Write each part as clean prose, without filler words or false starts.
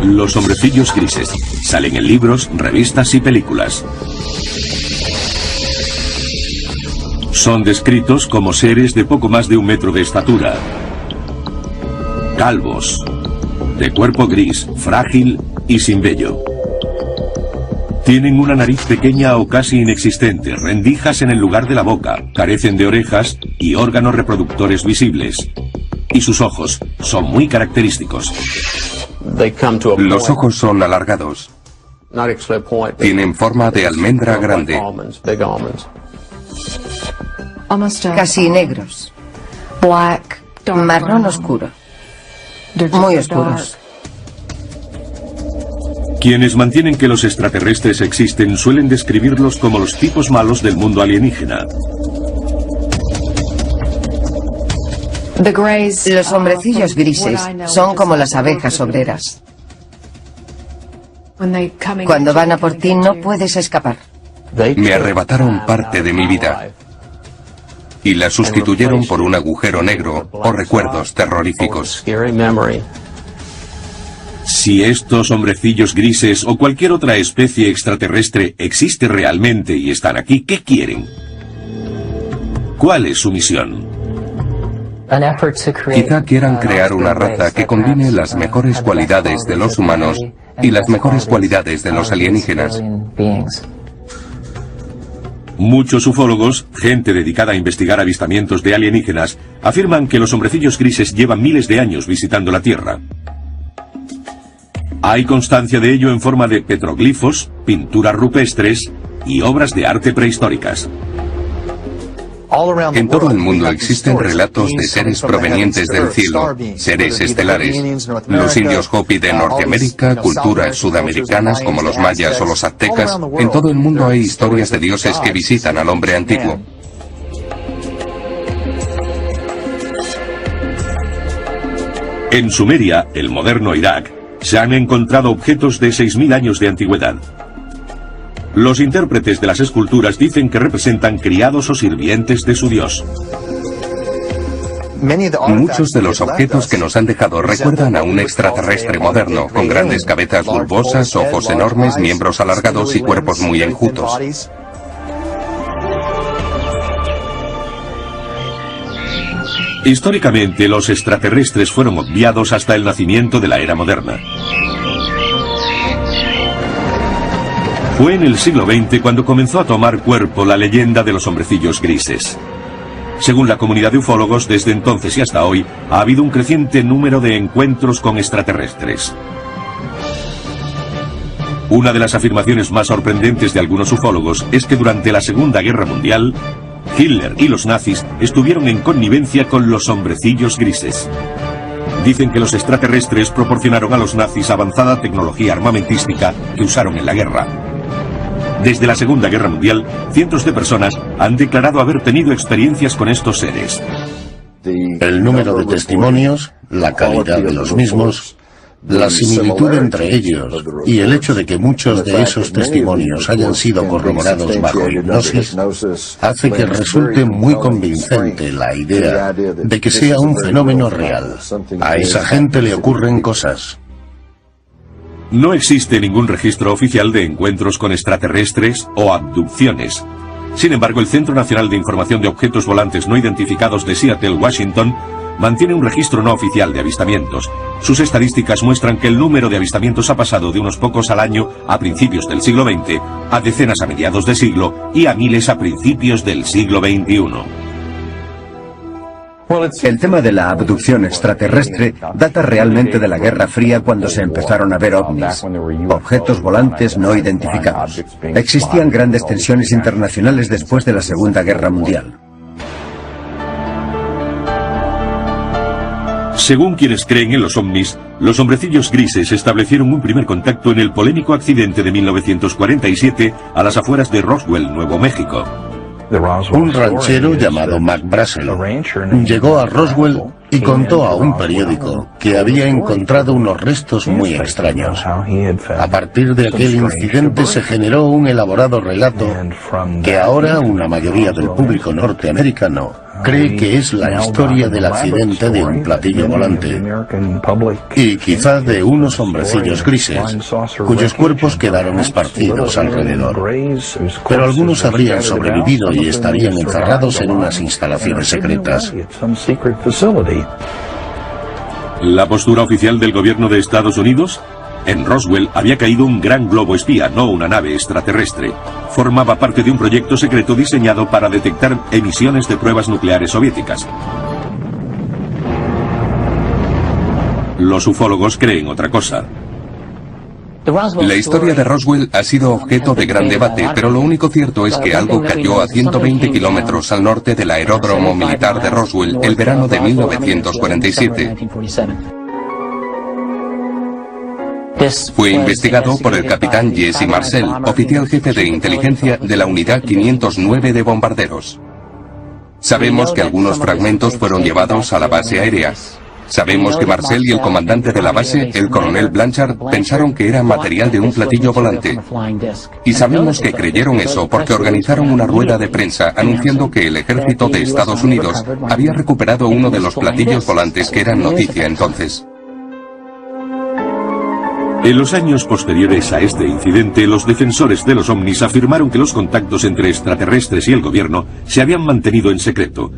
Los hombrecillos grises salen en libros, revistas y películas. Son descritos como seres de poco más de 1 metro de estatura, calvos, de cuerpo gris, frágil y sin vello. Tienen una nariz pequeña o casi inexistente, rendijas en el lugar de la boca, carecen de orejas y órganos reproductores visibles. Y sus ojos son muy característicos. Los ojos son alargados. Tienen forma de almendra grande. Casi negros. Marrón oscuro. Muy oscuros. Quienes mantienen que los extraterrestres existen suelen describirlos como los tipos malos del mundo alienígena. Los hombrecillos grises son como las abejas obreras. Cuando van a por ti no puedes escapar. Me arrebataron parte de mi vida y la sustituyeron por un agujero negro o recuerdos terroríficos. Si estos hombrecillos grises o cualquier otra especie extraterrestre existe realmente y están aquí, ¿qué quieren? ¿Cuál es su misión? Quizá quieran crear una raza que combine las mejores cualidades de los humanos y las mejores cualidades de los alienígenas. Muchos ufólogos, gente dedicada a investigar avistamientos de alienígenas, afirman que los hombrecillos grises llevan miles de años visitando la Tierra. Hay constancia de ello en forma de petroglifos, pinturas rupestres y obras de arte prehistóricas. En todo el mundo existen relatos de seres provenientes del cielo, seres estelares. Los indios Hopi de Norteamérica, culturas sudamericanas como los mayas o los aztecas. En todo el mundo hay historias de dioses que visitan al hombre antiguo. En Sumeria, el moderno Irak, se han encontrado objetos de 6.000 años de antigüedad. Los intérpretes de las esculturas dicen que representan criados o sirvientes de su dios. Muchos de los objetos que nos han dejado recuerdan a un extraterrestre moderno, con grandes cabezas bulbosas, ojos enormes, miembros alargados y cuerpos muy enjutos. Históricamente, los extraterrestres fueron obviados hasta el nacimiento de la era moderna. Fue en el siglo XX cuando comenzó a tomar cuerpo la leyenda de los hombrecillos grises. Según la comunidad de ufólogos, desde entonces y hasta hoy, ha habido un creciente número de encuentros con extraterrestres. Una de las afirmaciones más sorprendentes de algunos ufólogos es que durante la Segunda Guerra Mundial, Hitler y los nazis estuvieron en connivencia con los hombrecillos grises. Dicen que los extraterrestres proporcionaron a los nazis avanzada tecnología armamentística que usaron en la guerra. Desde la Segunda Guerra Mundial, cientos de personas han declarado haber tenido experiencias con estos seres. El número de testimonios, la calidad de los mismos, la similitud entre ellos y el hecho de que muchos de esos testimonios hayan sido corroborados bajo hipnosis hace que resulte muy convincente la idea de que sea un fenómeno real. A esa gente le ocurren cosas. No existe ningún registro oficial de encuentros con extraterrestres o abducciones. Sin embargo, el Centro Nacional de Información de Objetos Volantes No Identificados de Seattle, Washington, mantiene un registro no oficial de avistamientos. Sus estadísticas muestran que el número de avistamientos ha pasado de unos pocos al año a principios del siglo XX, a decenas a mediados de siglo y a miles a principios del siglo XXI. El tema de la abducción extraterrestre data realmente de la Guerra Fría, cuando se empezaron a ver ovnis, objetos volantes no identificados. Existían grandes tensiones internacionales después de la Segunda Guerra Mundial. Según quienes creen en los ovnis, los hombrecillos grises establecieron un primer contacto en el polémico accidente de 1947 a las afueras de Roswell, Nuevo México. Un ranchero llamado Mac Brazel llegó a Roswell y contó a un periódico que había encontrado unos restos muy extraños. A partir de aquel incidente se generó un elaborado relato que ahora una mayoría del público norteamericano cree que es la historia del accidente de un platillo volante y quizá de unos hombrecillos grises, cuyos cuerpos quedaron esparcidos alrededor. Pero algunos habrían sobrevivido y estarían encerrados en unas instalaciones secretas. La postura oficial del gobierno de Estados Unidos: en Roswell había caído un gran globo espía, no una nave extraterrestre. Formaba parte de un proyecto secreto diseñado para detectar emisiones de pruebas nucleares soviéticas. Los ufólogos creen otra cosa. La historia de Roswell ha sido objeto de gran debate, pero lo único cierto es que algo cayó a 120 kilómetros al norte del aeródromo militar de Roswell el verano de 1947. Fue investigado por el capitán Jesse Marcel, oficial jefe de inteligencia de la unidad 509 de bombarderos. Sabemos que algunos fragmentos fueron llevados a la base aérea. Sabemos que Marcel y el comandante de la base, el coronel Blanchard, pensaron que era material de un platillo volante. Y sabemos que creyeron eso porque organizaron una rueda de prensa anunciando que el ejército de Estados Unidos había recuperado uno de los platillos volantes que eran noticia entonces. En los años posteriores a este incidente, los defensores de los ovnis afirmaron que los contactos entre extraterrestres y el gobierno se habían mantenido en secreto.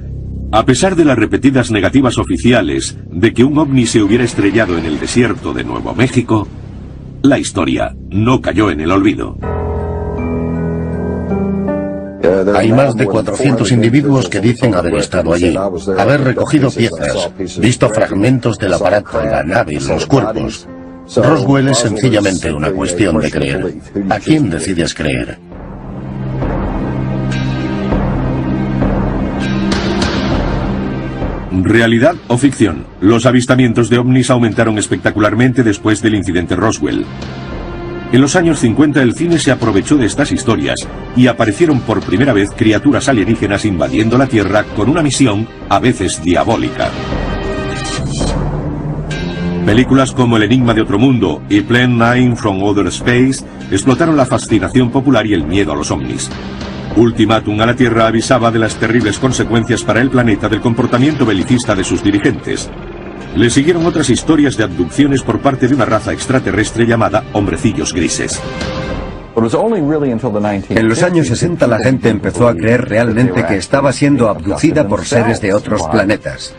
A pesar de las repetidas negativas oficiales de que un ovni se hubiera estrellado en el desierto de Nuevo México, la historia no cayó en el olvido. Hay más de 400 individuos que dicen haber estado allí, haber recogido piezas, visto fragmentos del aparato, la nave y los cuerpos. Roswell es sencillamente una cuestión de creer. ¿A quién decides creer? ¿Realidad o ficción? Los avistamientos de ovnis aumentaron espectacularmente después del incidente Roswell. En los años 50 el cine se aprovechó de estas historias y aparecieron por primera vez criaturas alienígenas invadiendo la Tierra con una misión a veces diabólica. Películas como El enigma de otro mundo y Plan 9 from Outer Space explotaron la fascinación popular y el miedo a los ovnis. Ultimátum a la Tierra avisaba de las terribles consecuencias para el planeta del comportamiento belicista de sus dirigentes. Le siguieron otras historias de abducciones por parte de una raza extraterrestre llamada hombrecillos grises. En los años 60 la gente empezó a creer realmente que estaba siendo abducida por seres de otros planetas.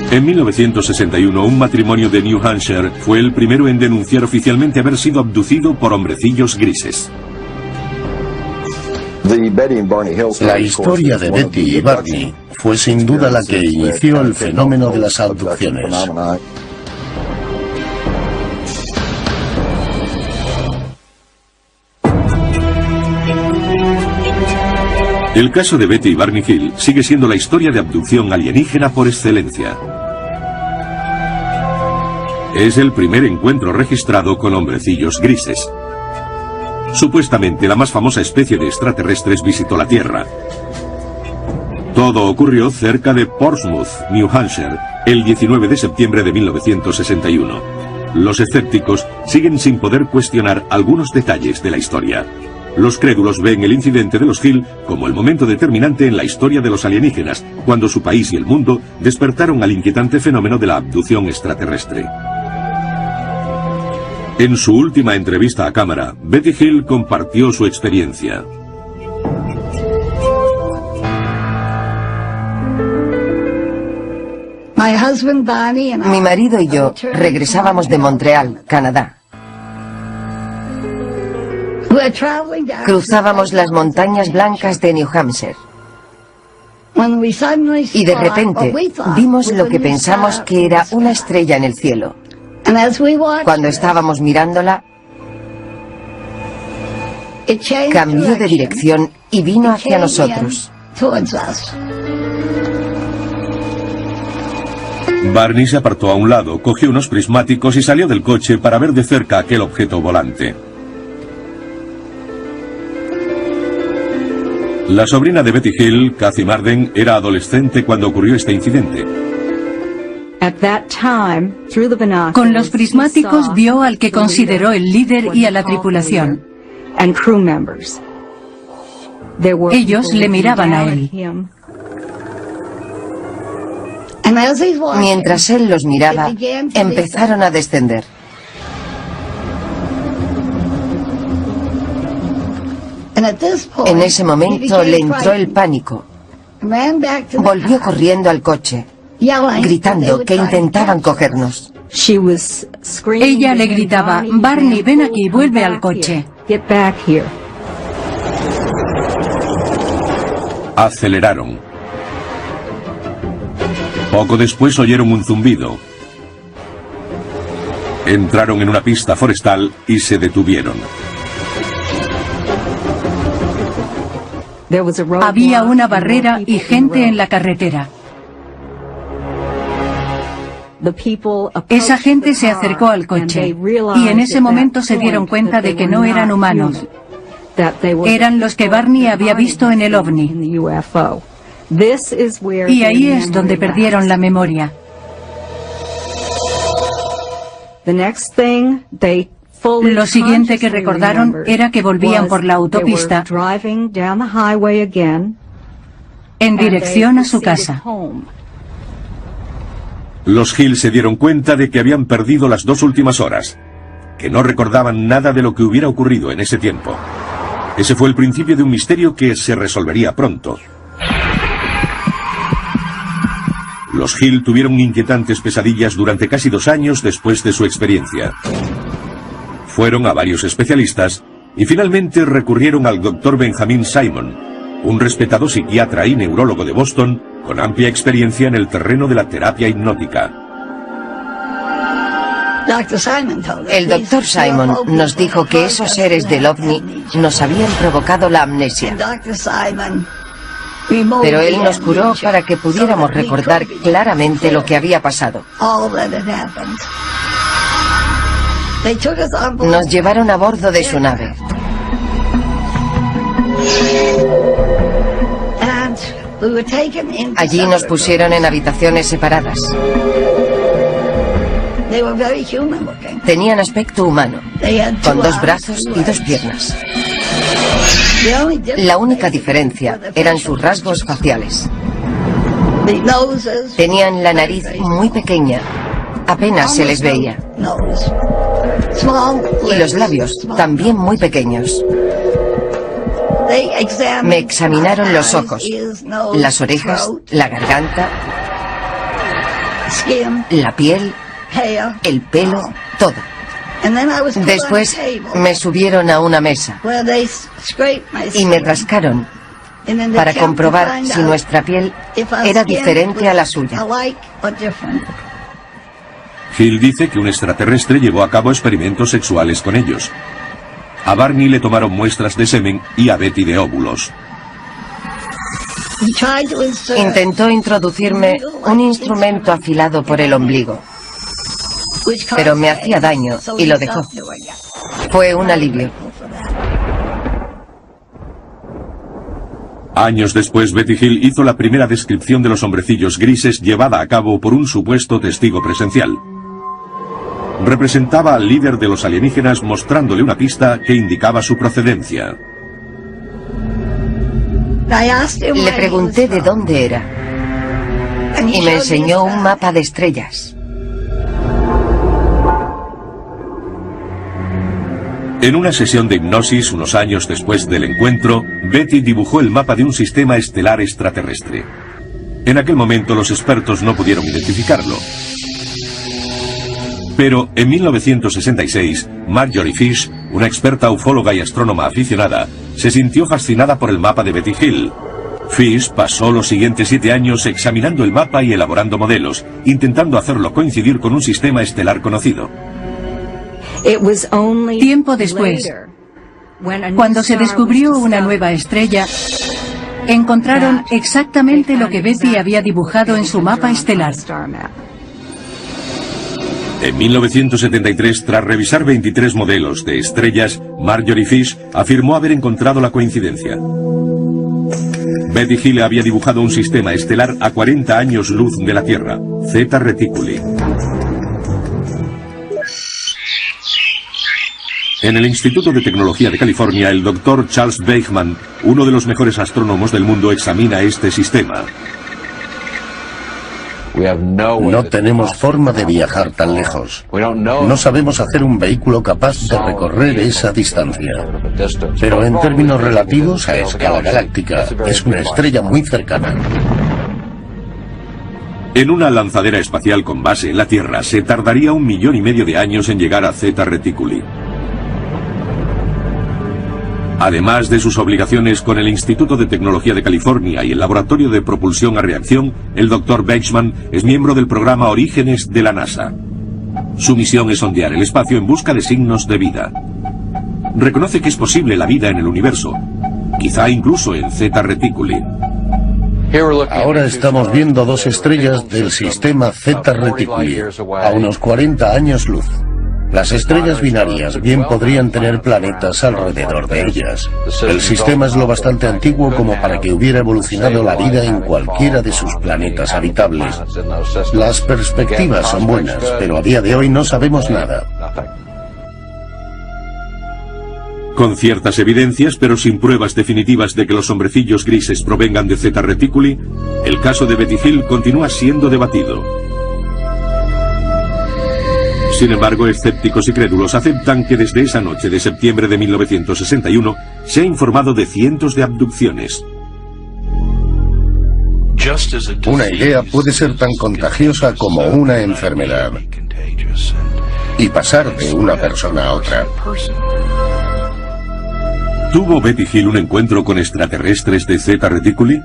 En 1961, un matrimonio de New Hampshire fue el primero en denunciar oficialmente haber sido abducido por hombrecillos grises. La historia de Betty y Barney fue sin duda la que inició el fenómeno de las abducciones. El caso de Betty y Barney Hill sigue siendo la historia de abducción alienígena por excelencia. Es el primer encuentro registrado con hombrecillos grises. Supuestamente la más famosa especie de extraterrestres visitó la Tierra. Todo ocurrió cerca de Portsmouth, New Hampshire, el 19 de septiembre de 1961. Los escépticos siguen sin poder cuestionar algunos detalles de la historia. Los crédulos ven el incidente de los Hill como el momento determinante en la historia de los alienígenas, cuando su país y el mundo despertaron al inquietante fenómeno de la abducción extraterrestre. En su última entrevista a cámara, Betty Hill compartió su experiencia. Mi marido y yo regresábamos de Montreal, Canadá. Cruzábamos las montañas blancas de New Hampshire. Y de repente vimos lo que pensamos que era una estrella en el cielo. Cuando estábamos mirándola, cambió de dirección y vino hacia nosotros. Barney se apartó a un lado, cogió unos prismáticos y salió del coche para ver de cerca aquel objeto volante. La sobrina de Betty Hill, Kathy Marden, era adolescente cuando ocurrió este incidente. Con los prismáticos vio al que consideró el líder y a la tripulación. Ellos le miraban a él. Mientras él los miraba, empezaron a descender. En ese momento le entró el pánico. Volvió corriendo al coche, gritando que intentaban cogernos. Ella le gritaba: Barney, ven aquí, vuelve al coche. Aceleraron. Poco después oyeron un zumbido. Entraron en una pista forestal y se detuvieron. Había una barrera y gente en la carretera. Esa gente se acercó al coche y en ese momento se dieron cuenta de que no eran humanos. Eran los que Barney había visto en el ovni. Y ahí es donde perdieron la memoria. Lo siguiente que recordaron era que volvían por la autopista en dirección a su casa. Los Hill se dieron cuenta de que habían perdido las 2 últimas horas, que no recordaban nada de lo que hubiera ocurrido en ese tiempo. Ese fue el principio de un misterio que se resolvería pronto. Los Hill tuvieron inquietantes pesadillas durante casi 2 años después de su experiencia. Fueron a varios especialistas y finalmente recurrieron al Dr. Benjamin Simon, un respetado psiquiatra y neurólogo de Boston con amplia experiencia en el terreno de la terapia hipnótica. El Dr. Simon nos dijo que esos seres del ovni nos habían provocado la amnesia. Pero él nos curó para que pudiéramos recordar claramente lo que había pasado. Nos llevaron a bordo de su nave. Allí nos pusieron en habitaciones separadas. Tenían aspecto humano, con 2 brazos y 2 piernas. La única diferencia eran sus rasgos faciales. Tenían la nariz muy pequeña, apenas se les veía. Y los labios, también muy pequeños. Me examinaron los ojos, las orejas, la garganta, la piel, el pelo, todo. Después me subieron a una mesa y me rascaron para comprobar si nuestra piel era diferente a la suya. Hill dice que un extraterrestre llevó a cabo experimentos sexuales con ellos. A Barney le tomaron muestras de semen y a Betty de óvulos. Intentó introducirme un instrumento afilado por el ombligo, pero me hacía daño y lo dejó. Fue un alivio. Años después, Betty Hill hizo la primera descripción de los hombrecillos grises llevada a cabo por un supuesto testigo presencial. Representaba al líder de los alienígenas mostrándole una pista que indicaba su procedencia. Le pregunté de dónde era y me enseñó un mapa de estrellas. En una sesión de hipnosis unos años después del encuentro, Betty dibujó el mapa de un sistema estelar extraterrestre. En aquel momento los expertos no pudieron identificarlo. Pero en 1966, Marjorie Fish, una experta ufóloga y astrónoma aficionada, se sintió fascinada por el mapa de Betty Hill. Fish pasó los siguientes 7 años examinando el mapa y elaborando modelos, intentando hacerlo coincidir con un sistema estelar conocido. Tiempo después, cuando se descubrió una nueva estrella, encontraron exactamente lo que Betty había dibujado en su mapa estelar. En 1973, tras revisar 23 modelos de estrellas, Marjorie Fish afirmó haber encontrado la coincidencia. Betty Hill había dibujado un sistema estelar a 40 años luz de la Tierra, Zeta Reticuli. En el Instituto de Tecnología de California, el Dr. Charles Weichmann, uno de los mejores astrónomos del mundo, examina este sistema. No tenemos forma de viajar tan lejos. No sabemos hacer un vehículo capaz de recorrer esa distancia. Pero en términos relativos a escala galáctica, es una estrella muy cercana. En una lanzadera espacial con base en la Tierra, se tardaría 1,5 millones de años en llegar a Zeta Reticuli. Además de sus obligaciones con el Instituto de Tecnología de California y el Laboratorio de Propulsión a Reacción, el Dr. Weichmann es miembro del programa Orígenes de la NASA. Su misión es sondear el espacio en busca de signos de vida. Reconoce que es posible la vida en el universo, quizá incluso en Zeta Reticuli. Ahora estamos viendo 2 estrellas del sistema Zeta Reticuli, a unos 40 años luz. Las estrellas binarias bien podrían tener planetas alrededor de ellas. El sistema es lo bastante antiguo como para que hubiera evolucionado la vida en cualquiera de sus planetas habitables. Las perspectivas son buenas, pero a día de hoy no sabemos nada. Con ciertas evidencias, pero sin pruebas definitivas de que los hombrecillos grises provengan de Zeta Reticuli, el caso de Betty Hill continúa siendo debatido. Sin embargo, escépticos y crédulos aceptan que desde esa noche de septiembre de 1961 se ha informado de cientos de abducciones. Una idea puede ser tan contagiosa como una enfermedad y pasar de una persona a otra. ¿Tuvo Betty Hill un encuentro con extraterrestres de Zeta Reticuli?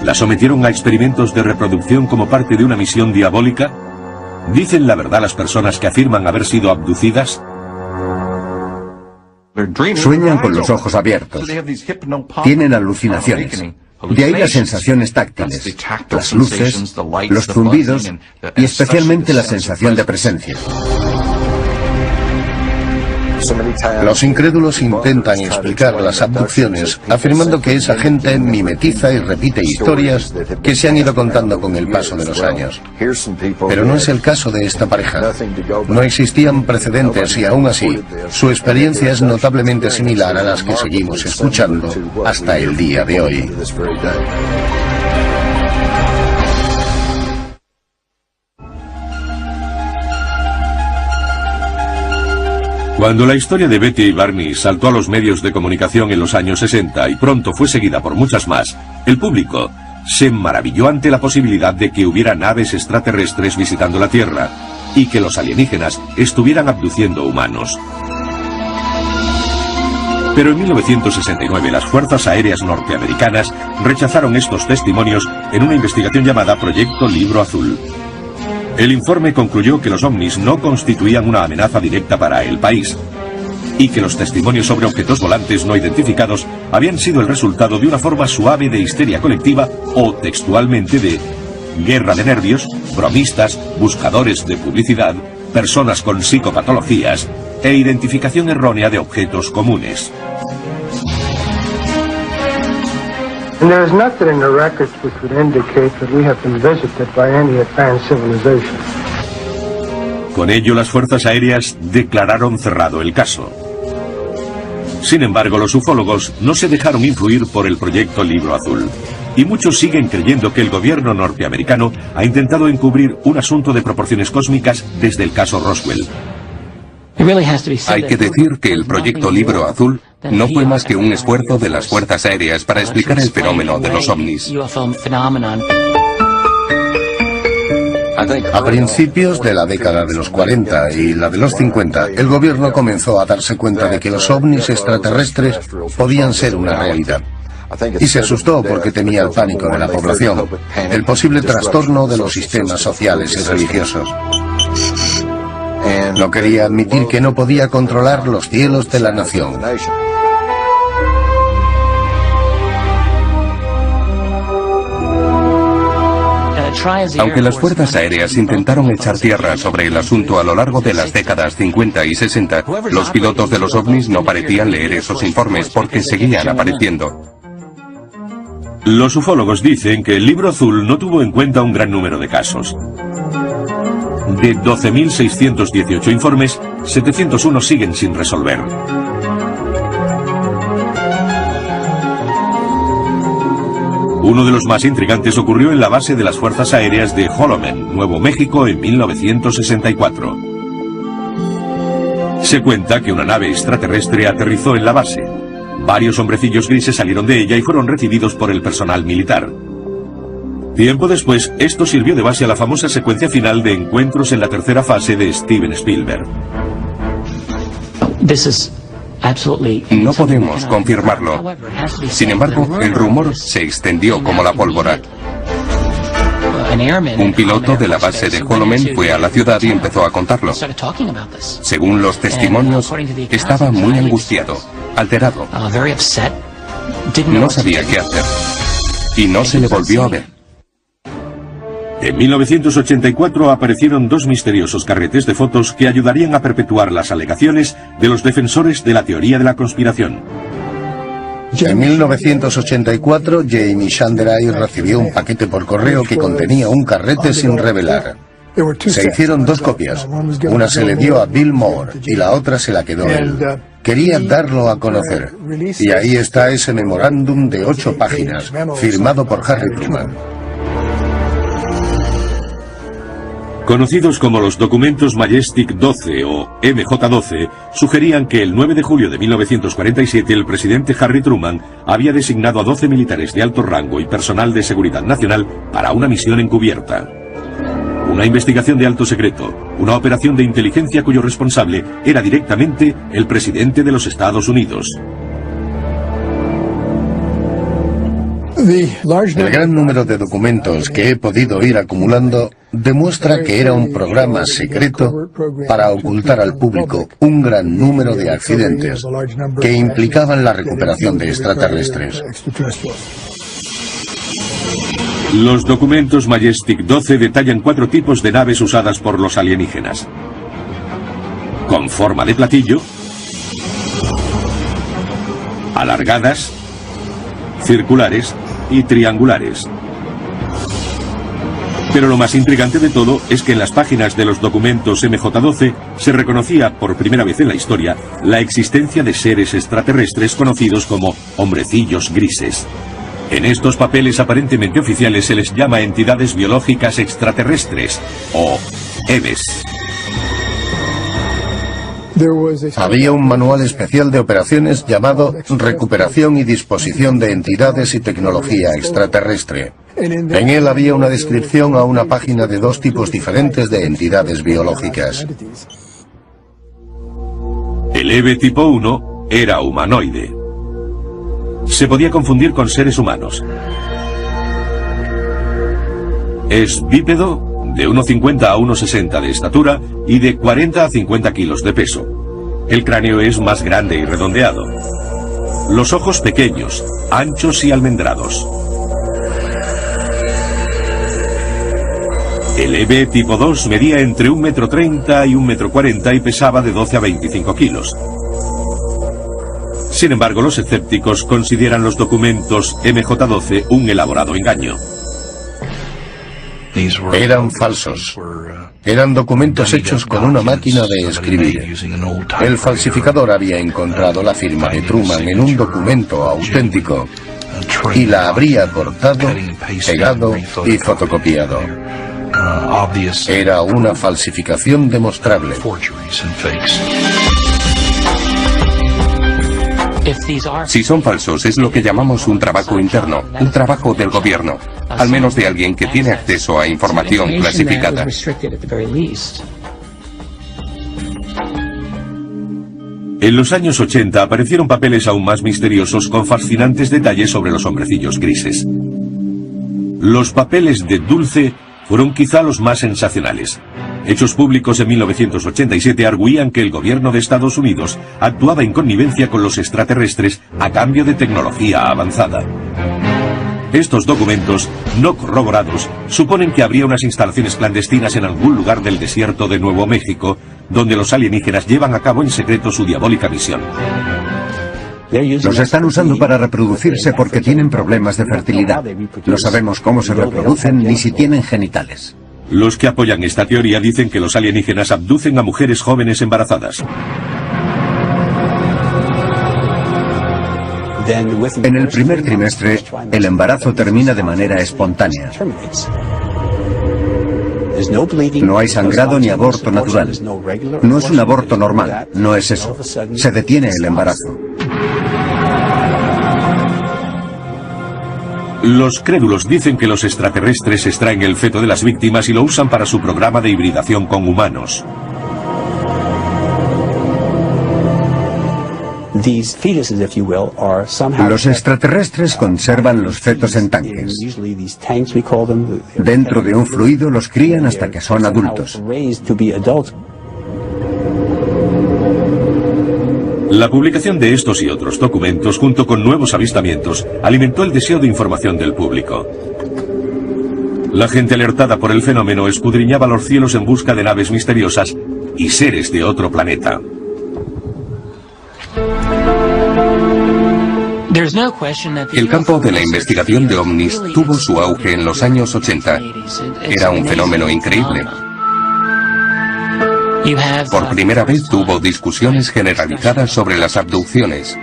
¿La sometieron a experimentos de reproducción como parte de una misión diabólica? ¿Dicen la verdad las personas que afirman haber sido abducidas? Sueñan con los ojos abiertos. Tienen alucinaciones. De ahí las sensaciones táctiles, las luces, los zumbidos y especialmente la sensación de presencia. Los incrédulos intentan explicar las abducciones afirmando que esa gente mimetiza y repite historias que se han ido contando con el paso de los años. Pero no es el caso de esta pareja. No existían precedentes y aún así, su experiencia es notablemente similar a las que seguimos escuchando hasta el día de hoy. Cuando la historia de Betty y Barney saltó a los medios de comunicación en los años 60 y pronto fue seguida por muchas más, el público se maravilló ante la posibilidad de que hubiera naves extraterrestres visitando la Tierra y que los alienígenas estuvieran abduciendo humanos. Pero en 1969 las Fuerzas Aéreas norteamericanas rechazaron estos testimonios en una investigación llamada Proyecto Libro Azul. El informe concluyó que los ovnis no constituían una amenaza directa para el país y que los testimonios sobre objetos volantes no identificados habían sido el resultado de una forma suave de histeria colectiva o, textualmente, de guerra de nervios, bromistas, buscadores de publicidad, personas con psicopatologías e identificación errónea de objetos comunes. And there is nothing in the records which would indicate that we have been visited by any advanced civilization. Con ello, las fuerzas aéreas declararon cerrado el caso. Sin embargo, los ufólogos no se dejaron influir por el proyecto Libro Azul. Y muchos siguen creyendo que el gobierno norteamericano ha intentado encubrir un asunto de proporciones cósmicas desde el caso Roswell. Hay que decir que el proyecto Libro Azul no fue más que un esfuerzo de las fuerzas aéreas para explicar el fenómeno de los ovnis. A principios de la década de los 40 y la de los 50, el gobierno comenzó a darse cuenta de que los ovnis extraterrestres podían ser una realidad. Y se asustó porque temía el pánico de la población, el posible trastorno de los sistemas sociales y religiosos. No quería admitir que no podía controlar los cielos de la nación. Aunque las fuerzas aéreas intentaron echar tierra sobre el asunto a lo largo de las décadas 50 y 60, los pilotos de los ovnis no parecían leer esos informes porque seguían apareciendo. Los ufólogos dicen que el Libro Azul no tuvo en cuenta un gran número de casos. De 12.618 informes, 701 siguen sin resolver. Uno de los más intrigantes ocurrió en la base de las Fuerzas Aéreas de Holloman, Nuevo México, en 1964. Se cuenta que una nave extraterrestre aterrizó en la base. Varios hombrecillos grises salieron de ella y fueron recibidos por el personal militar. Tiempo después, esto sirvió de base a la famosa secuencia final de Encuentros en la tercera fase de Steven Spielberg. No podemos confirmarlo. Sin embargo, el rumor se extendió como la pólvora. Un piloto de la base de Holloman fue a la ciudad y empezó a contarlo. Según los testimonios, estaba muy angustiado, alterado. No sabía qué hacer. Y no se le volvió a ver. En 1984 aparecieron dos misteriosos carretes de fotos que ayudarían a perpetuar las alegaciones de los defensores de la teoría de la conspiración. En 1984, Jamie Shanderai recibió un paquete por correo que contenía un carrete sin revelar. Se hicieron dos copias. Una se le dio a Bill Moore y la otra se la quedó él. Quería darlo a conocer. Y ahí está ese memorándum de 8 páginas, firmado por Harry Truman. Conocidos como los documentos Majestic 12 o MJ-12, sugerían que el 9 de julio de 1947 el presidente Harry Truman había designado a 12 militares de alto rango y personal de seguridad nacional para una misión encubierta. Una investigación de alto secreto, una operación de inteligencia cuyo responsable era directamente el presidente de los Estados Unidos. El gran número de documentos que he podido ir acumulando demuestra que era un programa secreto para ocultar al público un gran número de accidentes que implicaban la recuperación de extraterrestres. Los documentos Majestic 12 detallan 4 tipos de naves usadas por los alienígenas. Con forma de platillo, alargadas, circulares y triangulares. Pero lo más intrigante de todo es que en las páginas de los documentos MJ-12 se reconocía por primera vez en la historia la existencia de seres extraterrestres conocidos como hombrecillos grises. En estos papeles aparentemente oficiales se les llama entidades biológicas extraterrestres o EBES. Había un manual especial de operaciones llamado Recuperación y Disposición de Entidades y Tecnología Extraterrestre. En él había una descripción a una página de 2 tipos diferentes de entidades biológicas. El EBE tipo 1 era humanoide. Se podía confundir con seres humanos. Es bípedo, de 1,50 a 1,60 de estatura y de 40 a 50 kilos de peso. El cráneo es más grande y redondeado. Los ojos pequeños, anchos y almendrados. El EBE tipo 2 medía entre 1,30 m y 1,40 m y pesaba de 12 a 25 kilos. Sin embargo, los escépticos consideran los documentos MJ-12 un elaborado engaño. Eran falsos. Eran documentos hechos con una máquina de escribir. El falsificador había encontrado la firma de Truman en un documento auténtico y la habría cortado, pegado y fotocopiado. Era una falsificación demostrable. Si son falsos, es lo que llamamos un trabajo interno, un trabajo del gobierno, al menos de alguien que tiene acceso a información clasificada. En los años 80 aparecieron papeles aún más misteriosos con fascinantes detalles sobre los hombrecillos grises. Los papeles de Dulce fueron quizá los más sensacionales. Hechos públicos en 1987 arguían que el gobierno de Estados Unidos actuaba en connivencia con los extraterrestres a cambio de tecnología avanzada. Estos documentos, no corroborados, suponen que habría unas instalaciones clandestinas en algún lugar del desierto de Nuevo México, donde los alienígenas llevan a cabo en secreto su diabólica misión. Los están usando para reproducirse porque tienen problemas de fertilidad. No sabemos cómo se reproducen ni si tienen genitales. Los que apoyan esta teoría dicen que los alienígenas abducen a mujeres jóvenes embarazadas. En el primer trimestre, el embarazo termina de manera espontánea. No hay sangrado ni aborto natural. No es un aborto normal, no es eso. Se detiene el embarazo. Los crédulos dicen que los extraterrestres extraen el feto de las víctimas y lo usan para su programa de hibridación con humanos. Los extraterrestres conservan los fetos en tanques. Dentro de un fluido los crían hasta que son adultos. La publicación de estos y otros documentos, junto con nuevos avistamientos, alimentó el deseo de información del público. La gente alertada por el fenómeno escudriñaba los cielos en busca de naves misteriosas y seres de otro planeta. El campo de la investigación de ovnis tuvo su auge en los años 80. Era un fenómeno increíble. Por primera vez tuvo discusiones generalizadas sobre las abducciones.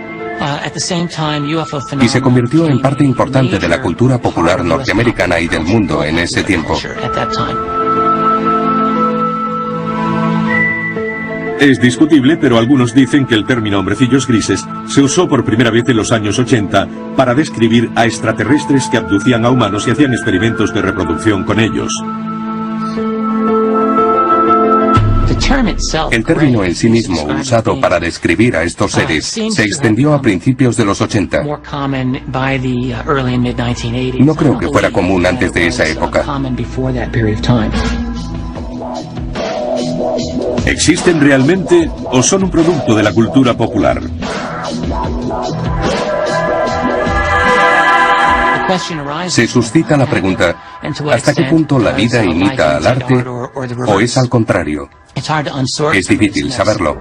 Y se convirtió en parte importante de la cultura popular norteamericana y del mundo en ese tiempo. Es discutible, pero algunos dicen que el término hombrecillos grises se usó por primera vez en los años 80 para describir a extraterrestres que abducían a humanos y hacían experimentos de reproducción con ellos. El término en sí mismo usado para describir a estos seres se extendió a principios de los 80. No creo que fuera común antes de esa época. ¿Existen realmente o son un producto de la cultura popular? Se suscita la pregunta, ¿hasta qué punto la vida imita al arte o es al contrario? Es difícil saberlo.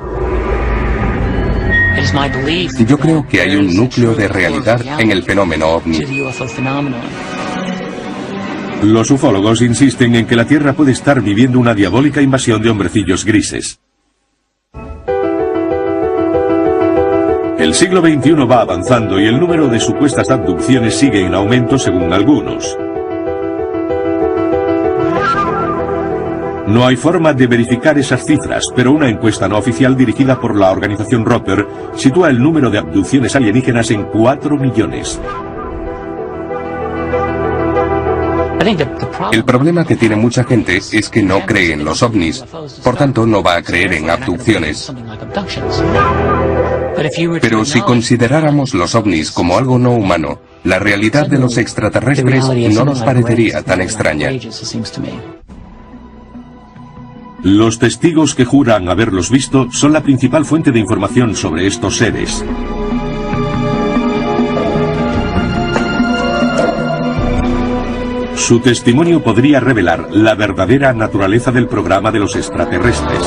Yo creo que hay un núcleo de realidad en el fenómeno ovni. Los ufólogos insisten en que la Tierra puede estar viviendo una diabólica invasión de hombrecillos grises. El siglo XXI va avanzando y el número de supuestas abducciones sigue en aumento según algunos. No hay forma de verificar esas cifras, pero una encuesta no oficial dirigida por la organización Roper sitúa el número de abducciones alienígenas en 4 millones. El problema que tiene mucha gente es que no cree en los ovnis, por tanto no va a creer en abducciones. Pero si consideráramos los ovnis como algo no humano, la realidad de los extraterrestres no nos parecería tan extraña. Los testigos que juran haberlos visto son la principal fuente de información sobre estos seres. Su testimonio podría revelar la verdadera naturaleza del programa de los extraterrestres.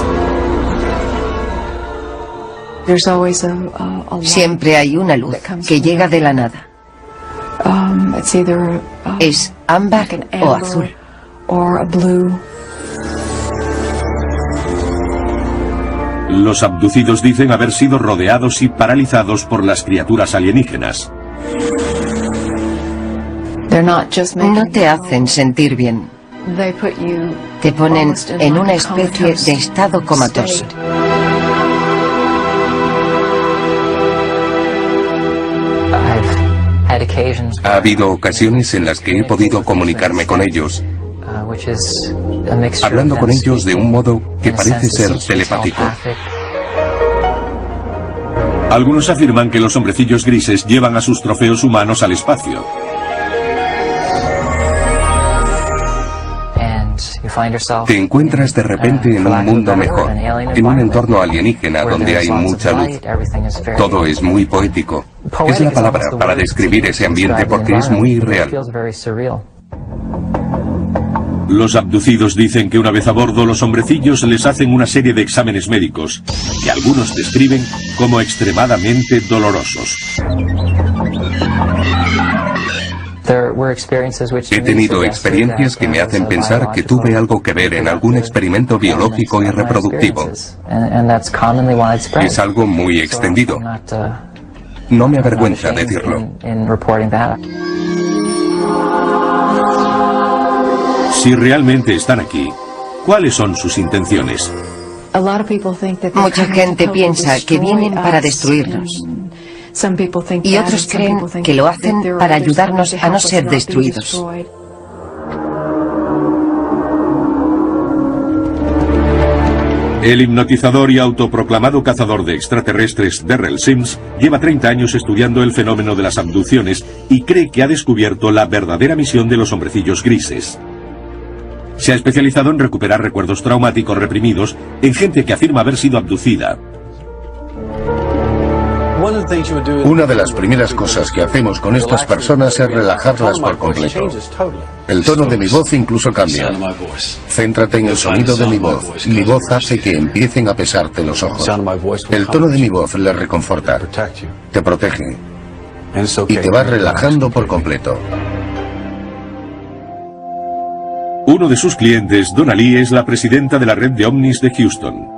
Siempre hay una luz que llega de la nada. Es ámbar o azul. Los abducidos dicen haber sido rodeados y paralizados por las criaturas alienígenas. No te hacen sentir bien. Te ponen en una especie de estado comatoso. Ha habido ocasiones en las que he podido comunicarme con ellos, hablando con ellos de un modo que parece ser telepático. Algunos afirman que los hombrecillos grises llevan a sus trofeos humanos al espacio. Te encuentras de repente en un mundo mejor, en un entorno alienígena donde hay mucha luz. Todo es muy poético. Es la palabra para describir ese ambiente porque es muy irreal. Los abducidos dicen que una vez a bordo los hombrecillos les hacen una serie de exámenes médicos, que algunos describen como extremadamente dolorosos. He tenido experiencias que me hacen pensar que tuve algo que ver en algún experimento biológico y reproductivo. Es algo muy extendido. No me avergüenza decirlo. Si realmente están aquí, ¿cuáles son sus intenciones? Mucha gente piensa que vienen para destruirnos. Y otros creen que lo hacen para ayudarnos a no ser destruidos. El hipnotizador y autoproclamado cazador de extraterrestres Darrell Sims lleva 30 años estudiando el fenómeno de las abducciones y cree que ha descubierto la verdadera misión de los hombrecillos grises. Se ha especializado en recuperar recuerdos traumáticos reprimidos en gente que afirma haber sido abducida. Una de las primeras cosas que hacemos con estas personas es relajarlas por completo. El tono de mi voz incluso cambia. Céntrate en el sonido de mi voz. Mi voz hace que empiecen a pesarte los ojos. El tono de mi voz les reconforta, te protege y te va relajando por completo. Uno de sus clientes, Donna Lee, es la presidenta de la red de ovnis de Houston.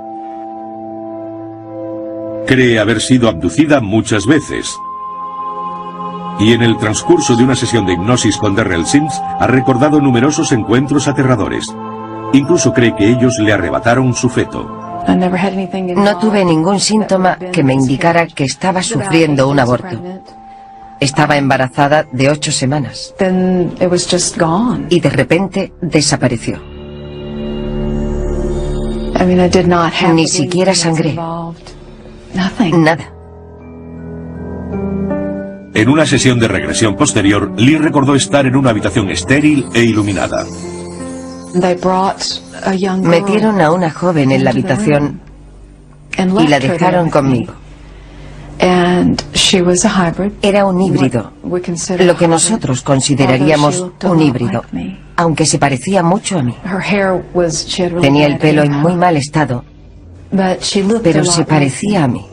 Cree haber sido abducida muchas veces. Y en el transcurso de una sesión de hipnosis con Darrell Sims ha recordado numerosos encuentros aterradores. Incluso cree que ellos le arrebataron su feto. No tuve ningún síntoma que me indicara que estaba sufriendo un aborto. Estaba embarazada de 8 semanas. Y de repente desapareció. Ni siquiera sangré. Nada. En una sesión de regresión posterior, Lee recordó estar en una habitación estéril e iluminada. Metieron a una joven en la habitación y la dejaron conmigo. Era un híbrido, lo que nosotros consideraríamos un híbrido, aunque se parecía mucho a mí. Tenía el pelo en muy mal estado, pero se parecía a mí.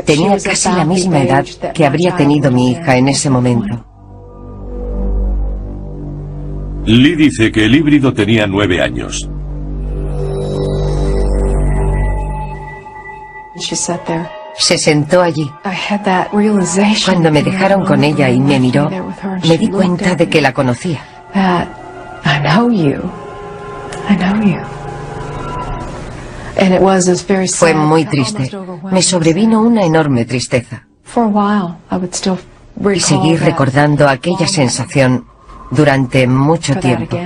Tenía casi la misma edad que habría tenido mi hija en ese momento. Lee dice que el híbrido tenía 9 años. Se sentó allí. Cuando me dejaron con ella y me miró, me di cuenta de que la conocía. Fue muy triste. Me sobrevino una enorme tristeza. Y seguí recordando aquella sensación durante mucho tiempo.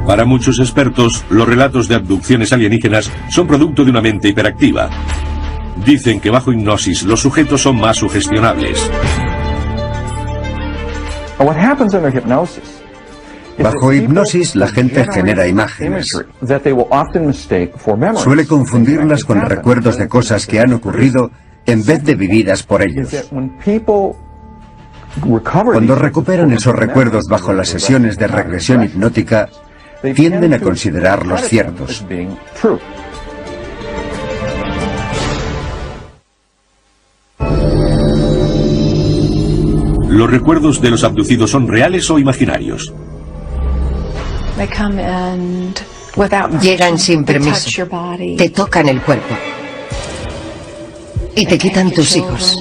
Para muchos expertos, los relatos de abducciones alienígenas son producto de una mente hiperactiva. Dicen que bajo hipnosis los sujetos son más sugestionables. Bajo hipnosis la gente genera imágenes. Suele confundirlas con recuerdos de cosas que han ocurrido en vez de vividas por ellos. Cuando recuperan esos recuerdos bajo las sesiones de regresión hipnótica, tienden a considerarlos ciertos. ¿Los recuerdos de los abducidos son reales o imaginarios? Llegan sin permiso, te tocan el cuerpo y te quitan tus hijos.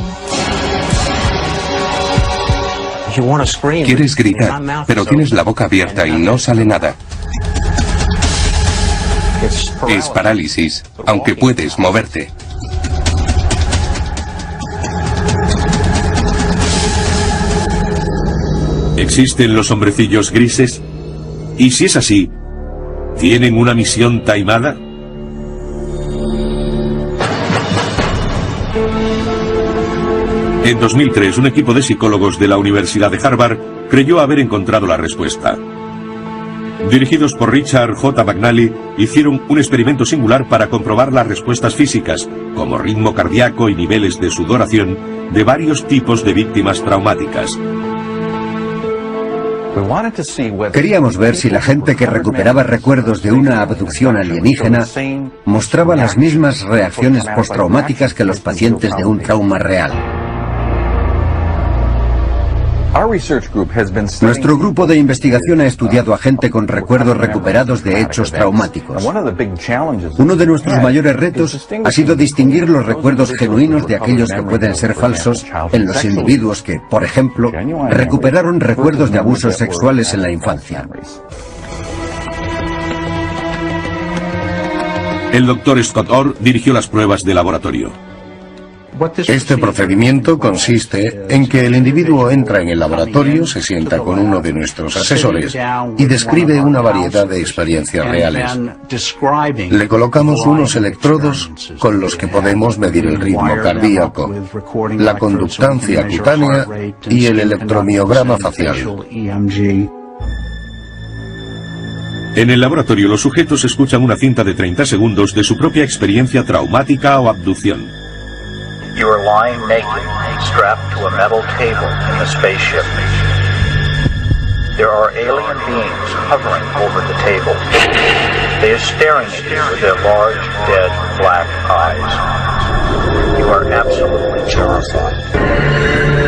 Quieres gritar, pero tienes la boca abierta y no sale nada. Es parálisis, aunque puedes moverte. ¿Existen los hombrecillos grises? Y si es así, ¿tienen una misión taimada? En 2003, un equipo de psicólogos de la Universidad de Harvard creyó haber encontrado la respuesta. Dirigidos por Richard J. McNally, hicieron un experimento singular para comprobar las respuestas físicas, como ritmo cardíaco y niveles de sudoración, de varios tipos de víctimas traumáticas. Queríamos ver si la gente que recuperaba recuerdos de una abducción alienígena mostraba las mismas reacciones postraumáticas que los pacientes de un trauma real. Nuestro grupo de investigación ha estudiado a gente con recuerdos recuperados de hechos traumáticos. Uno de nuestros mayores retos ha sido distinguir los recuerdos genuinos de aquellos que pueden ser falsos en los individuos que, por ejemplo, recuperaron recuerdos de abusos sexuales en la infancia. El doctor Scott Orr dirigió las pruebas de laboratorio. Este procedimiento consiste en que el individuo entra en el laboratorio, se sienta con uno de nuestros asesores y describe una variedad de experiencias reales. Le colocamos unos electrodos con los que podemos medir el ritmo cardíaco, la conductancia cutánea y el electromiograma facial. En el laboratorio, los sujetos escuchan una cinta de 30 segundos de su propia experiencia traumática o abducción. You are lying naked, strapped to a metal table in a spaceship. There are alien beings hovering over the table. They are staring at you with their large, dead, black eyes. You are absolutely terrified.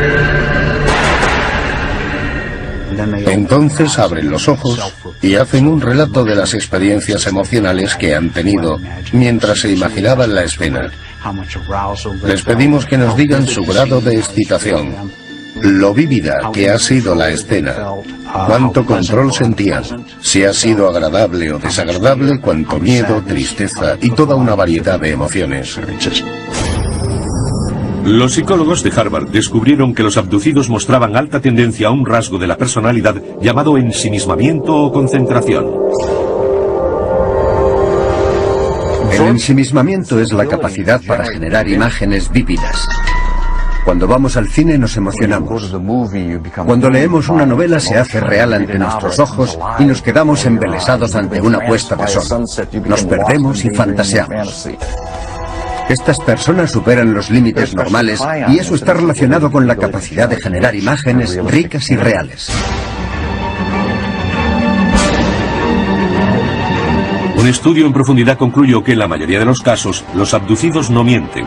Entonces abren los ojos y hacen un relato de las experiencias emocionales que han tenido mientras se imaginaban la escena. Les pedimos que nos digan su grado de excitación, lo vívida que ha sido la escena, cuánto control sentían, si ha sido agradable o desagradable, cuánto miedo, tristeza y toda una variedad de emociones. Los psicólogos de Harvard descubrieron que los abducidos mostraban alta tendencia a un rasgo de la personalidad llamado ensimismamiento o concentración. El ensimismamiento es la capacidad para generar imágenes vívidas. Cuando vamos al cine nos emocionamos. Cuando leemos una novela se hace real ante nuestros ojos y nos quedamos embelesados ante una puesta de sol. Nos perdemos y fantaseamos. Estas personas superan los límites normales y eso está relacionado con la capacidad de generar imágenes ricas y reales. Un estudio en profundidad concluyó que en la mayoría de los casos, los abducidos no mienten.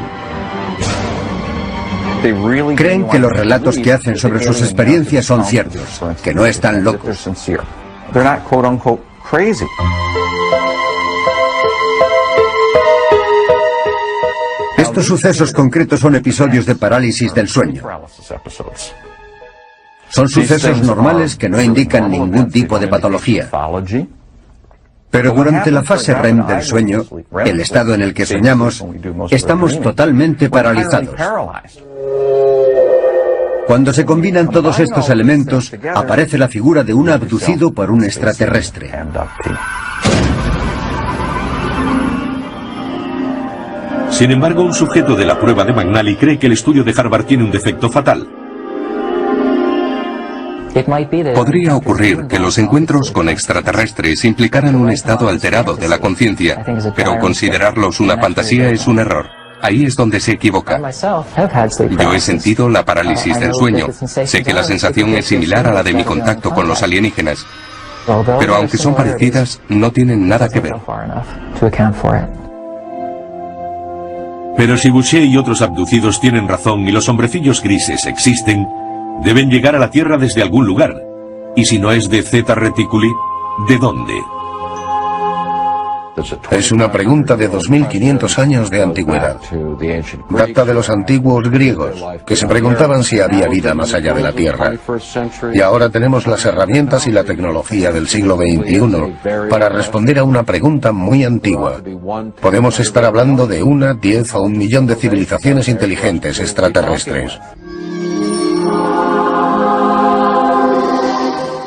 Creen que los relatos que hacen sobre sus experiencias son ciertos, que no están locos. Estos sucesos concretos son episodios de parálisis del sueño. Son sucesos normales que no indican ningún tipo de patología. Pero durante la fase REM del sueño, el estado en el que soñamos, estamos totalmente paralizados. Cuando se combinan todos estos elementos, aparece la figura de un abducido por un extraterrestre. Sin embargo, un sujeto de la prueba de McNally cree que el estudio de Harvard tiene un defecto fatal. Podría ocurrir que los encuentros con extraterrestres implicaran un estado alterado de la conciencia, pero considerarlos una fantasía es un error. Ahí es donde se equivoca. Yo he sentido la parálisis del sueño. Sé que la sensación es similar a la de mi contacto con los alienígenas. Pero aunque son parecidas, no tienen nada que ver. Pero si Boucher y otros abducidos tienen razón y los hombrecillos grises existen, deben llegar a la Tierra desde algún lugar. Y si no es de Zeta Reticuli, ¿de dónde? Es una pregunta de 2500 años de antigüedad. Data de los antiguos griegos, que se preguntaban si había vida más allá de la Tierra. Y ahora tenemos las herramientas y la tecnología del siglo XXI para responder a una pregunta muy antigua. Podemos estar hablando de 1, 10 o 1 millón de civilizaciones inteligentes extraterrestres.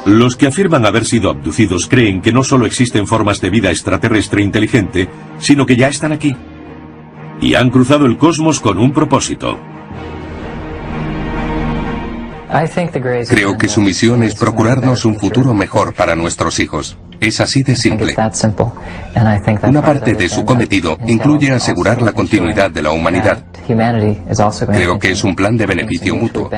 Los que afirman haber sido abducidos creen que no solo existen formas de vida extraterrestre inteligente, sino que ya están aquí. Y han cruzado el cosmos con un propósito. Creo que su misión es procurarnos un futuro mejor para nuestros hijos. Es así de simple. Una parte de su cometido incluye asegurar la continuidad de la humanidad. Creo que es un plan de beneficio mutuo.